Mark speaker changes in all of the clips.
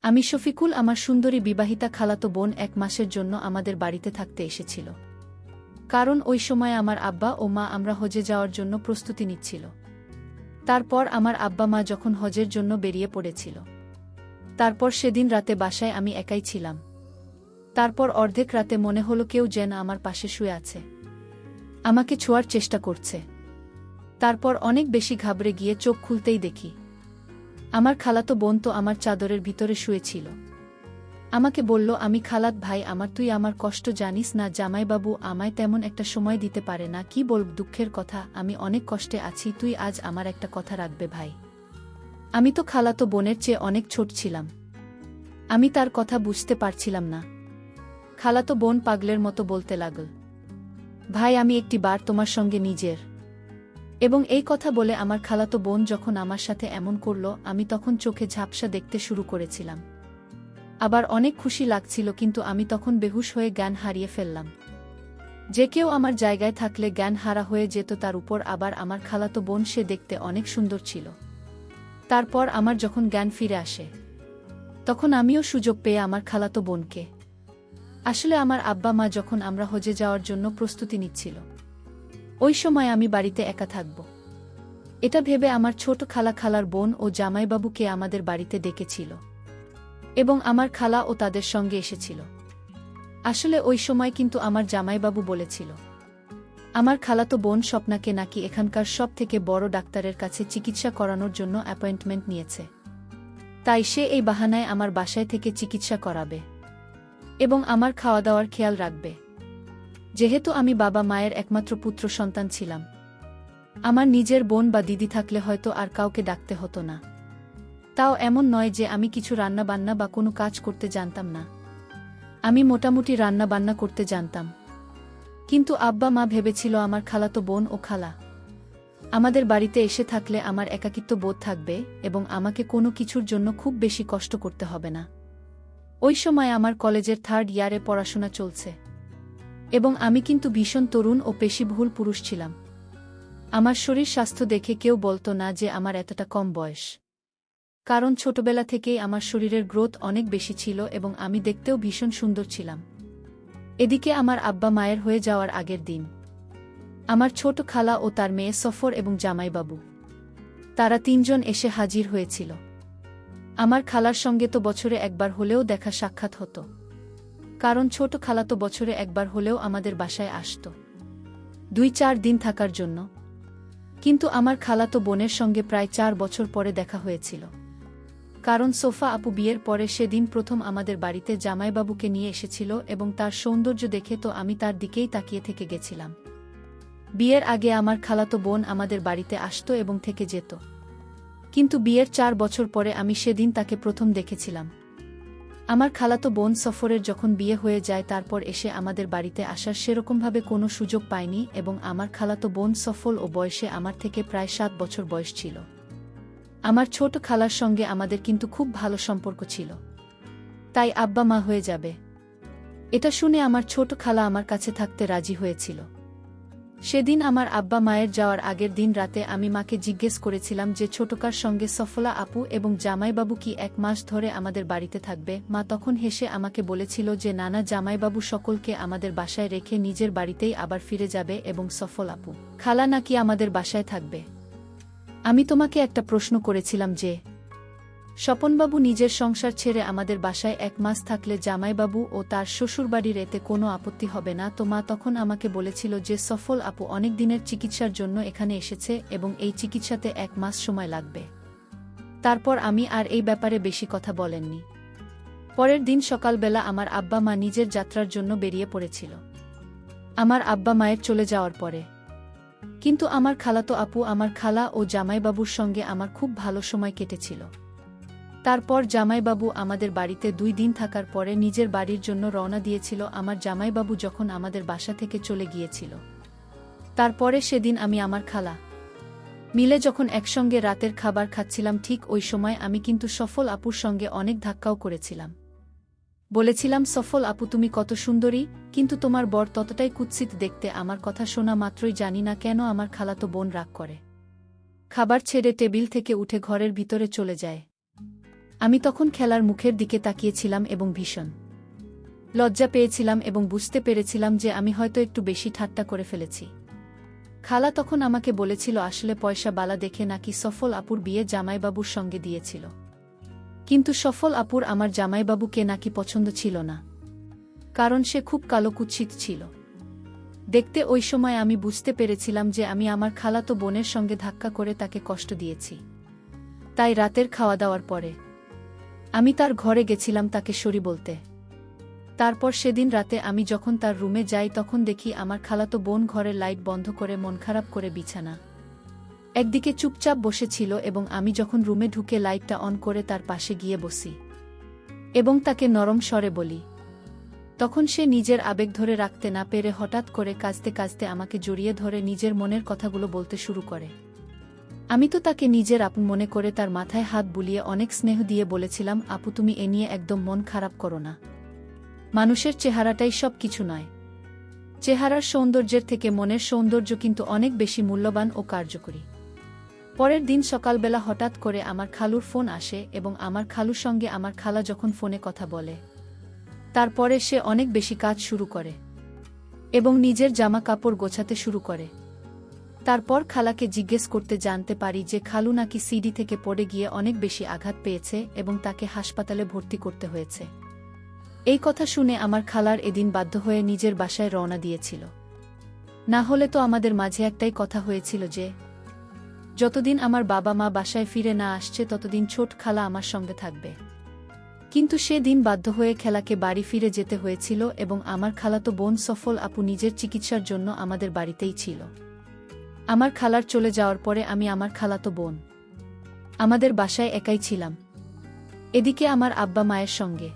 Speaker 1: আমি শফিকুল আমার সুন্দরী বিবাহিতা খালাতো বোন ১ মাসের জন্য আমাদের বাড়িতে থাকতে এসেছিল। কারণ ওই সময় আমার আব্বা ও মা আমরা হজে যাওয়ার জন্য প্রস্তুতি নিচ্ছিল। তারপর আমার আব্বা মা যখন হজের জন্য বেরিয়ে পড়েছিল, তারপর সেদিন রাতে বাসায় আমি একাই ছিলাম। তারপর অর্ধেক রাতে মনে হলো কেউ যেন আমার পাশে শুয়ে আছে, আমাকে ছোঁয়ার চেষ্টা করছে। তারপর অনেক বেশি ঘাবড়ে গিয়ে চোখ খুলতেই দেখি আমার খালাতো বোন তো আমার চাদরের ভিতরে শুয়েছিল। আমাকে বলল, আমি খালাত ভাই আমার, তুই আমার কষ্ট জানিস না? জামাইবাবু আমায় তেমন একটা সময় দিতে পারে না। কি বলব, দুঃখের কথা, আমি অনেক কষ্টে আছি, তুই আজ আমার একটা কথা রাখবে ভাই। আমি তো খালাতো বোনের চেয়ে অনেক ছোট ছিলাম। আমি তার কথা বুঝতে পারছিলাম না। খালাতো বোন পাগলের মতো বলতে লাগল, ভাই আমি একটি বার তোমার সঙ্গে নিজের। এবং এই কথা বলে আমার খালাতো বোন যখন আমার সাথে এমন করল, আমি তখন চোখে ঝাপসা দেখতে শুরু করেছিলাম। আবার অনেক খুশি লাগছিল, কিন্তু আমি তখন বেহুশ হয়ে জ্ঞান হারিয়ে ফেললাম। যে কেউ আমার জায়গায় থাকলে জ্ঞান হারা হয়ে যেত, তার উপর আবার আমার খালাতো বোন, সে দেখতে অনেক সুন্দর ছিল। তারপর আমার যখন জ্ঞান ফিরে আসে, তখন আমিও সুযোগ পেয়ে আমার খালাতো বোনকে, আসলে আমার আব্বা মা যখন আমরা হজে যাওয়ার জন্য প্রস্তুতি নিচ্ছিল, ওই সময় আমি বাড়িতে একা থাকব, এটা ভেবে আমার ছোট খালার বোন ও জামাইবাবুকে আমাদের বাড়িতে ডেকেছিল এবং আমার খালা ও তাদের সঙ্গে এসেছিল। আসলে ওই সময় কিন্তু আমার জামাইবাবু বলেছিল আমার খালাতো বোন স্বপ্নাকে নাকি এখানকার সব থেকে বড় ডাক্তারের কাছে চিকিৎসা করানোর জন্য অ্যাপয়েন্টমেন্ট নিয়েছে, তাই সে এই বাহানায় আমার বাসায় থেকে চিকিৎসা করাবে এবং আমার খাওয়া দাওয়ার খেয়াল রাখবে। যেহেতু আমি বাবা মায়ের একমাত্র পুত্র সন্তান ছিলাম, আমার নিজের বোন বা দিদি থাকলে হয়তো আর কাউকে ডাকতে হতো না। তাও এমন নয় যে আমি কিছু রান্নাবান্না বা কোনো কাজ করতে জানতাম না। আমি মোটামুটি রান্নাবান্না করতে জানতাম, কিন্তু আব্বা মা ভেবেছিল আমার খালাতো বোন ও খালা আমাদের বাড়িতে এসে থাকলে আমার একাকিত্ব বোধ থাকবে এবং আমাকে কোনো কিছুর জন্য খুব বেশি কষ্ট করতে হবে না। ওই সময় আমার কলেজের 3rd ইয়ারে পড়াশোনা চলছে এবং আমি কিন্তু ভীষণ তরুণ ও পেশিবহুল পুরুষ ছিলাম। আমার শরীর স্বাস্থ্য দেখে কেউ বলতো না যে আমার এতটা কম বয়স, কারণ ছোটবেলা থেকেই আমার শরীরের গ্রোথ অনেক বেশি ছিল এবং আমি দেখতেও ভীষণ সুন্দর ছিলাম। এদিকে আমার আব্বা মায়ের হয়ে যাওয়ার আগের দিন আমার ছোট খালা ও তার মেয়ে সফর এবং জামাইবাবু, তারা 3 জন এসে হাজির হয়েছিল। আমার খালার সঙ্গে তো বছরে একবার হলেও দেখা সাক্ষাৎ হতো, কারণ ছোট খালা তো বছরে একবার হলেও আমাদের বাসায় আসত 2-4 দিন থাকার জন্য। কিন্তু আমার খালাতো বোনের সঙ্গে প্রায় 4 বছর পরে দেখা হয়েছিল, কারণ সোফা আপু বিয়ের পরে সেদিন প্রথম আমাদের বাড়িতে জামাইবাবুকে নিয়ে এসেছিল এবং তার সৌন্দর্য দেখে তো আমি তার দিকেই তাকিয়ে থেকে গেছিলাম। বিয়ের আগে আমার খালাতো বোন আমাদের বাড়িতে আসতো এবং থেকে যেত, কিন্তু বিয়ের 4 বছর পরে আমি সেদিন তাকে প্রথম দেখেছিলাম। আমার খালাতো বোন সফরের যখন বিয়ে হয়ে যায়, তারপর এসে আমাদের বাড়িতে আসার সেরকমভাবে কোনো সুযোগ পায়নি এবং আমার খালাতো বোন সফল ও বয়সে আমার থেকে প্রায় 7 বছর বয়স ছিল। আমার ছোট খালার সঙ্গে আমাদের কিন্তু খুব ভালো সম্পর্ক ছিল, তাই আব্বা মা হয়ে যাবে এটা শুনে আমার ছোট খালা আমার কাছে থাকতে রাজি হয়েছিল। সেদিন আমার আব্বা মায়ের যাওয়ার আগের দিন রাতে আমি মাকে জিজ্ঞেস করেছিলাম যে ছোটকার সঙ্গে সফলা আপু এবং জামাইবাবু কি 1 মাস ধরে আমাদের বাড়িতে থাকবে। মা তখন হেসে আমাকে বলেছিল যে নানা, জামাইবাবু সকলকে আমাদের বাসায় রেখে নিজের বাড়িতেই আবার ফিরে যাবে এবং সফল আপু খালা নাকি আমাদের বাসায় থাকবে। আমি তোমাকে একটা প্রশ্ন করেছিলাম যে স্বপনবাবু নিজের সংসার ছেড়ে আমাদের বাসায় 1 মাস থাকলে জামাইবাবু ও তার শ্বশুরবাড়ির এতে কোনো আপত্তি হবে না? তো মা তখন আমাকে বলেছিল যে সফল আপু অনেক দিনের চিকিৎসার জন্য এখানে এসেছে এবং এই চিকিৎসাতে 1 মাস সময় লাগবে। তারপর আমি আর এই ব্যাপারে বেশি কথা বলেননি। পরের দিন সকালবেলা আমার আব্বা মা নিজের যাত্রার জন্য বেরিয়ে পড়েছিল আমার আব্বা মায়ের চলে যাওয়ার পরে। কিন্তু আমার খালাতো আপু, আমার খালা ও জামাইবাবুর সঙ্গে আমার খুব ভালো সময় কেটেছিল। তারপর জামাইবাবু আমাদের বাড়িতে 2 দিন থাকার পরে নিজের বাড়ির জন্য রওনা দিয়েছিল। আমার জামাইবাবু যখন আমাদের বাসা থেকে চলে গিয়েছিল, তারপরে সেদিন আমি আমার খালা মিলে যখন একসঙ্গে রাতের খাবার খাচ্ছিলাম, ঠিক ওই সময় আমি কিন্তু সফল আপুর সঙ্গে অনেক ধাক্কাও করেছিলাম। বলেছিলাম, সফল আপু তুমি কত সুন্দরী, কিন্তু তোমার বর ততটাই কুৎসিত দেখতে। আমার কথা শোনা মাত্রই জানি না কেন আমার খালাতো বোন রাগ করে খাবার ছেড়ে টেবিল থেকে উঠে ঘরের ভিতরে চলে যায়। আমি তখন খেলার মুখের দিকে তাকিয়েছিলাম এবং ভীষণ লজ্জা পেয়েছিলাম এবং বুঝতে পেরেছিলাম যে আমি হয়তো একটু বেশি ঠাট্টা করে ফেলেছি। খালা তখন আমাকে বলেছিল আসলে পয়সা বালা দেখে নাকি সফল আপুর বিয়ে জামাইবাবুর সঙ্গে দিয়েছিল, কিন্তু সফল আপুর আমার জামাইবাবুকে নাকি পছন্দ ছিল না, কারণ সে খুব কালো কুৎসিত ছিল দেখতে। ওই সময় আমি বুঝতে পেরেছিলাম যে আমি আমার খালাতো বোনের সঙ্গে ধাক্কা করে তাকে কষ্ট দিয়েছি। তাই রাতের খাওয়া দাওয়ার পরে আমি তার ঘরে গেছিলাম তাকে সরি বলতে। তারপর সেদিন রাতে আমি যখন তার রুমে যাই তখন দেখি আমার খালাতো বোন ঘরের লাইট বন্ধ করে মন খারাপ করে বিছানা একদিকে চুপচাপ বসেছিল এবং আমি যখন রুমে ঢুকে লাইটটা অন করে তার পাশে গিয়ে বসি এবং তাকে নরম স্বরে বলি, তখন সে নিজের আবেগ ধরে রাখতে না পেরে হঠাৎ করে কাঁদতে কাঁদতে আমাকে জড়িয়ে ধরে নিজের মনের কথাগুলো বলতে শুরু করে। আমি তো তাকে নিজের আপন মনে করে তার মাথায় হাত বুলিয়ে অনেক স্নেহ দিয়ে বলেছিলাম, আপু তুমি এ নিয়ে একদম মন খারাপ করো না, মানুষের চেহারাটাই সব কিছু নয়, চেহারার সৌন্দর্যের থেকে মনের সৌন্দর্য কিন্তু অনেক বেশি মূল্যবান ও কার্যকরী। পরের দিন সকালবেলা হঠাৎ করে আমার খালুর ফোন আসে এবং আমার খালুর সঙ্গে আমার খালা যখন ফোনে কথা বলে তারপরে সে অনেক বেশি কাজ শুরু করে এবং নিজের জামা কাপড় গোছাতে শুরু করে। তারপর খালাকে জিজ্ঞেস করতে জানতে পারি যে খালু নাকি সিঁড়ি থেকে পড়ে গিয়ে অনেক বেশি আঘাত পেয়েছে এবং তাকে হাসপাতালে ভর্তি করতে হয়েছে। এই কথা শুনে আমার খালার এদিন বাধ্য হয়ে নিজের বাসায় রওনা দিয়েছিল। না হলে তো আমাদের মাঝে একটাই কথা হয়েছিল যে যতদিন আমার বাবা মা বাসায় ফিরে না আসছে ততদিন ছোট খালা আমার সঙ্গে থাকবে। কিন্তু সেদিন বাধ্য হয়ে খেলাকে বাড়ি ফিরে যেতে হয়েছিল এবং আমার খালাতো বোন সফল আপু নিজের চিকিৎসার জন্য আমাদের বাড়িতেই ছিল। আমার খালার চলে যাওয়ার পরে আমি আমার খালাতো বোন আমাদের বাসায় একাই ছিলাম, এদিকে আমার আব্বা মায়ের সঙ্গে।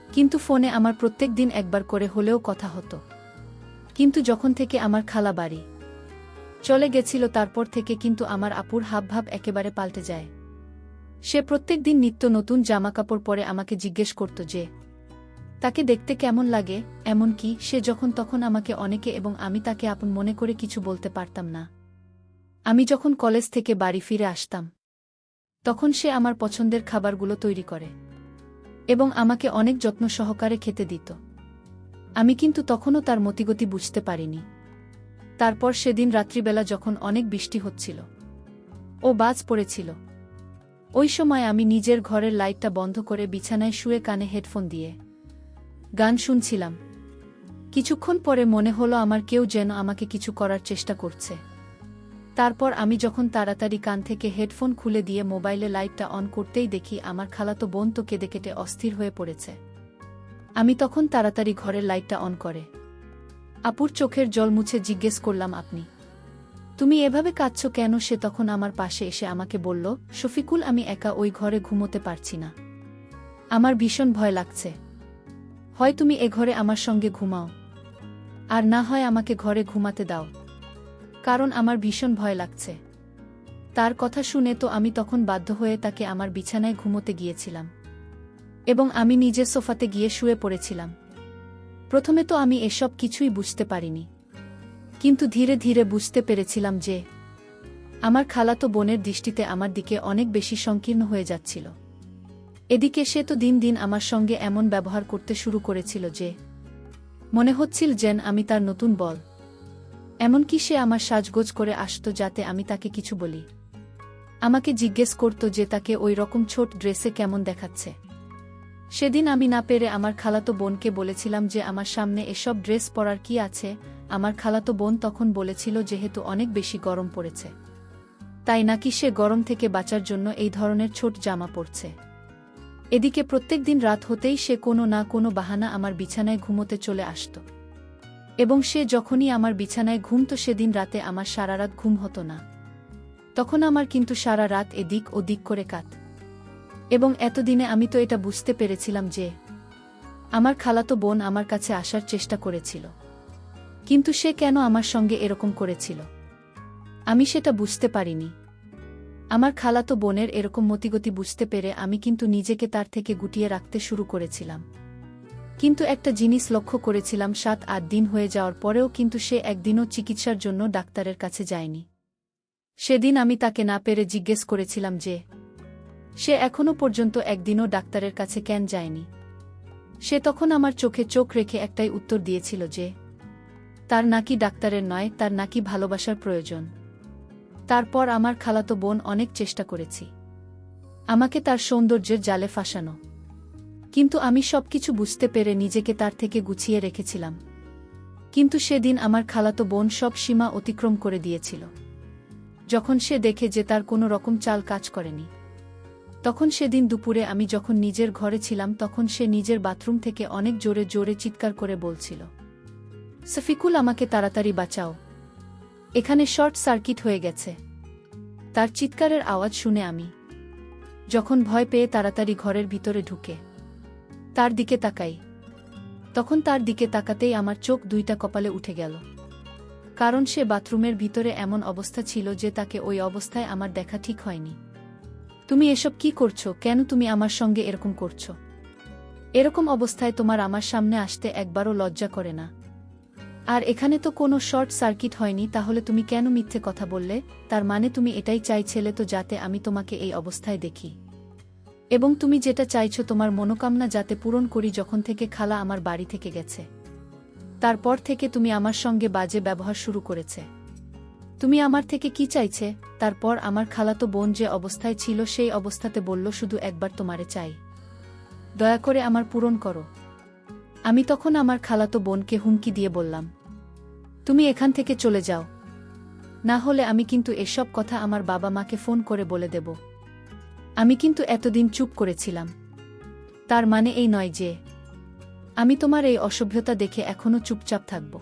Speaker 1: কিন্তু ফোনে আমার প্রত্যেক দিন একবার করে হলেও কথা হতো। কিন্তু যখন থেকে আমার খালা বাড়ি চলে গেছিল তারপর থেকে কিন্তু আমার আপুর হাবভাব একেবারে পাল্টে যায়। সে প্রত্যেক দিন নিত্য নতুন জামাকাপড় পরে আমাকে জিজ্ঞেস করত যে তাকে দেখতে কেমন লাগে, এমনকি সে যখন তখন আমাকে অনেকে এবং আমি তাকে আপন মনে করে কিছু বলতে পারতাম না। আমি যখন কলেজ থেকে বাড়ি ফিরে আসতাম তখন সে আমার পছন্দের খাবারগুলো তৈরি করে এবং আমাকে অনেক যত্ন সহকারে খেতে দিত। আমি কিন্তু তখনও তার মতিগতি বুঝতে পারিনি। তারপর সেদিন রাত্রিবেলা যখন অনেক বৃষ্টি হচ্ছিল ও বাজ পড়েছিল, ওই সময় আমি নিজের ঘরের লাইটটা বন্ধ করে বিছানায় শুয়ে কানে হেডফোন দিয়ে গান শুনছিলাম। কিছুক্ষণ পরে মনে হলো আমার কেউ যেন আমাকে কিছু করার চেষ্টা করছে। তারপর আমি যখন তাড়াতাড়ি কান থেকে হেডফোন খুলে দিয়ে মোবাইলে লাইটটা অন করতেই দেখি আমার খালাতো বোন তো কেঁদে কেটে অস্থির হয়ে পড়েছে। আমি তখন তাড়াতাড়ি ঘরের লাইটটা অন করে আপুর চোখের জল মুছে জিজ্ঞেস করলাম, তুমি এভাবে কাঁদছ কেন? সে তখন আমার পাশে এসে আমাকে বলল, শফিকুল আমি একা ওই ঘরে ঘুমোতে পারছি না, আমার ভীষণ ভয় লাগছে। হয় তুমি এ ঘরে আমার সঙ্গে ঘুমাও, আর না হয় আমাকে ঘরে ঘুমাতে দাও, কারণ আমার ভীষণ ভয় লাগছে। তার কথা শুনে তো আমি তখন বাধ্য হয়ে তাকে আমার বিছানায় ঘুমোতে গিয়েছিলাম এবং আমি নিজের সোফাতে গিয়ে শুয়ে পড়েছিলাম। প্রথমে তো আমি এসব কিছুই বুঝতে পারিনি, কিন্তু ধীরে ধীরে বুঝতে পেরেছিলাম যে আমার খালাতো বোনের দৃষ্টিতে আমার দিকে অনেক বেশি সংকীর্ণ হয়ে যাচ্ছিল। এদিকে সে তো দিন দিন আমার সঙ্গে এমন ব্যবহার করতে শুরু করেছিল যে মনে হচ্ছিল যেন আমি তার নতুন বল। এমনকি সে আমার সাজগোজ করে আসত যাতে আমি তাকে কিছু বলি। আমাকে জিজ্ঞেস করত যে তাকে ওই রকম ছোট ড্রেসে কেমন দেখাচ্ছে। সেদিন আমি না পেরে আমার খালাতো বোনকে বলেছিলাম যে আমার সামনে এসব ড্রেস পরার কি আছে। আমার খালাতো বোন তখন বলেছিল যেহেতু অনেক বেশি গরম পড়েছে তাই নাকি সে গরম থেকে বাঁচার জন্য এই ধরনের ছোট জামা পরছে। এদিকে প্রত্যেক দিন রাত হতেই সে কোনো না কোনো বাহানা আমার বিছানায় ঘুমোতে চলে আসত এবং সে যখনই আমার বিছানায় ঘুমত সেদিন রাতে আমার সারা রাত ঘুম হতো না। তখন আমার কিন্তু সারা রাত এদিক ও দিক করে কাত এবং এতদিনে আমি তো এটা বুঝতে পেরেছিলাম যে আমার খালাতো বোন আমার কাছে আসার চেষ্টা করেছিল, কিন্তু সে কেন আমার সঙ্গে এরকম করেছিল আমি সেটা বুঝতে পারিনি। আমার খালাতো বোনের এরকম মতিগতি বুঝতে পেরে আমি কিন্তু নিজেকে তার থেকে গুটিয়ে রাখতে শুরু করেছিলাম। কিন্তু একটা জিনিস লক্ষ্য করেছিলাম, 7-8 দিন হয়ে যাওয়ার পরেও কিন্তু সে একদিনও চিকিৎসার জন্য ডাক্তারের কাছে যায়নি। সেদিন আমি তাকে না পেরে জিজ্ঞেস করেছিলাম যে সে এখনো পর্যন্ত একদিনও ডাক্তারের কাছে কেন যায়নি। সে তখন আমার চোখে চোখ রেখে একটাই উত্তর দিয়েছিল যে তার নাকি ডাক্তারের নয়, তার নাকি ভালোবাসার প্রয়োজন। তারপর আমার খালাতো বোন অনেক চেষ্টা করেছি আমাকে তার সৌন্দর্যের জালে ফাঁসানো, কিন্তু আমি সবকিছু বুঝতে পেরে নিজেকে তার থেকে গুছিয়ে রেখেছিলাম। কিন্তু সেদিন আমার খালাতো বোন সব সীমা অতিক্রম করে দিয়েছিল। যখন সে দেখে যে তার কোনো রকম চাল কাজ করেনি, তখন সেদিন দুপুরে আমি যখন নিজের ঘরে ছিলাম, তখন সে নিজের বাথরুম থেকে অনেক জোরে জোরে চিৎকার করে বলছিল, শফিকুল, আমাকে তাড়াতাড়ি বাঁচাও, এখানে শর্ট সার্কিট হয়ে গেছে। তার চিৎকারের আওয়াজ শুনে আমি যখন ভয় পেয়ে তাড়াতাড়ি ঘরের ভিতরে ঢুকে তার দিকে তাকাই, তখন তার দিকে তাকাতেই আমার চোখ দুইটা কপালে উঠে গেল। কারণ সে বাথরুমের ভিতরে এমন অবস্থা ছিল যে তাকে ওই অবস্থায় আমার দেখা ঠিক হয়নি। তুমি এসব কি করছো? কেন তুমি আমার সঙ্গে এরকম করছো? এরকম অবস্থায় তোমার আমার সামনে আসতে একবারও লজ্জা করে না? আর এখানে তো কোনো শর্ট সার্কিট হয়নি, তাহলে তুমি কেন মিথ্যে কথা বললে? তার মানে তুমি এটাই চাইছিলে তো যাতে আমি তোমাকে এই অবস্থায় দেখি, এবং তুমি যেটা চাইছো তোমার মনোকামনা যাতে পূরণ করি। যখন থেকে খালা আমার বাড়ি থেকে গেছে, তারপর থেকে তুমি আমার সঙ্গে বাজে ব্যবহার শুরু করেছে। তুমি আমার থেকে কি চাইছে? তারপর আমার খালাতো বোন যে অবস্থায় ছিল সেই অবস্থাতে বলল, শুধু একবার তোমারে চাই, দয়া করে আমার পূরণ করো। আমি তখন আমার খালাতো বোনকে হুমকি দিয়ে বললাম, তুমি এখান থেকে চলে যাও, না হলে আমি কিন্তু এসব কথা আমার বাবা মাকে ফোন করে বলে দেব। আমি কিন্তু এতদিন চুপ করেছিলাম, তার মানে এই নয় যে আমি তোমার এই অসভ্যতা দেখে এখনো চুপচাপ থাকব।